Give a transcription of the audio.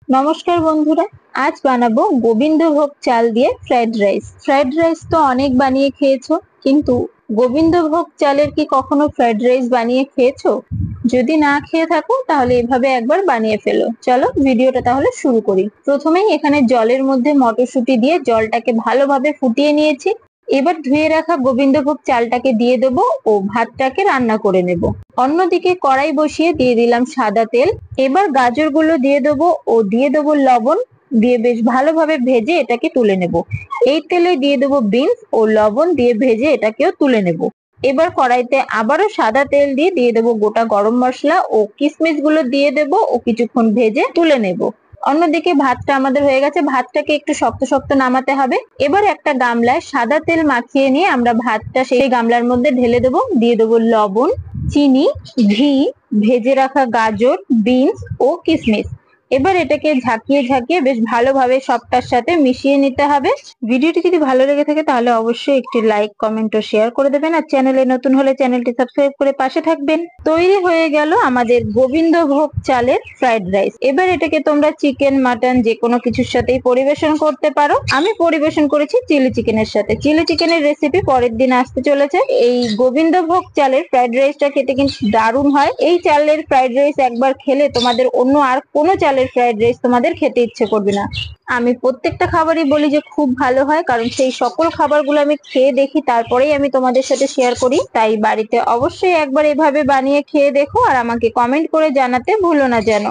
নমস্কার বন্ধুরা, আজ বানাবো গোবিন্দভোগ চাল দিয়ে ফ্রাইড রাইস। ফ্রাইড রাইস তো অনেক বানিয়ে খেয়েছো, কিন্তু গোবিন্দভোগ চালের কি কখনো ফ্রাইড রাইস বানিয়ে খেয়েছো? যদি না খেয়ে থাকো তাহলে এভাবে একবার বানিয়ে ফেলো। চলো ভিডিওটা তাহলে শুরু করি। প্রথমেই এখানে জলের মধ্যে মটরশুঁটি দিয়ে জলটাকে ভালোভাবে ফুটিয়ে নিয়েছি। এবার ধুয়ে রাখা গোবিন্দভোগ চালটাকে দিয়ে দেবো ও ভাতটাকে রান্না করে নেব। অন্যদিকে কড়াই বসিয়ে দিয়ে দিলাম সাদা তেল। এবার গাজরগুলো দিয়ে দেবো ও দিয়ে দেবো লবণ, দিয়ে বেশ ভালোভাবে ভেজে এটাকে তুলে নেব। এই তেলে দিয়ে দেবো বিনস ও লবণ দিয়ে ভেজে এটাকেও তুলে নেব। এবার কড়াইতে আবারও সাদা তেল দিয়ে দিয়ে দেবো গোটা গরম মশলা ও কিশমিশ গুলো দিয়ে দেবো ও কিছুক্ষণ ভেজে তুলে নেব। অন্যদিকে ভাতটা আমাদের হয়ে গেছে, ভাতটাকে একটু শক্ত শক্ত নামাতে হবে। এবার একটা গামলায় সাদা তেল মাখিয়ে নিয়ে আমরা ভাতটা সেই গামলার মধ্যে ঢেলে দেবো। দিয়ে দেবো লবণ, চিনি, ঘি, ভেজে রাখা গাজর, বিনস ও কিশমিশ। এবার এটাকে ঝাঁকিয়ে ঝাঁকিয়ে বেশ ভালোভাবে সবটার সাথে মিশিয়ে নিতে হবে। ভিডিওটি যদি ভালো লেগে থাকে তাহলে অবশ্যই একটি লাইক, কমেন্ট ও শেয়ার করে দেবেন, আর চ্যানেলে নতুন হলে চ্যানেলটি সাবস্ক্রাইব করে পাশে থাকবেন। তৈরি হয়ে গেল আমাদের গোবিন্দভোগ চালের ফ্রাইড রাইস। এবার এটাকে তোমরা চিকেন, মাটন যে কোনো কিছুর সাথেই পরিবেশন করতে পারো। আমি পরিবেশন করেছি চিলি চিকেনের সাথে। চিলি চিকেনের রেসিপি পরের দিন আসতে চলেছে। এই গোবিন্দভোগ চালের ফ্রাইড রাইসটা খেতে কিন্তু দারুণ হয়। এই চালের ফ্রাইড রাইস একবার খেলে তোমাদের অন্য আর কোনো চালের ফ্রাইড রাইস তোমাদের খেতে ইচ্ছে করবে না। আমি প্রত্যেকটা খাবারই বলি যে খুব ভালো হয়, কারণ সেই সকল খাবারগুলো আমি খেয়ে দেখি, তারপরেই আমি তোমাদের সাথে শেয়ার করি। তাই বাড়িতে অবশ্যই একবার এভাবে বানিয়ে খেয়ে দেখো আর আমাকে কমেন্ট করে জানাতে ভুলো না যেন।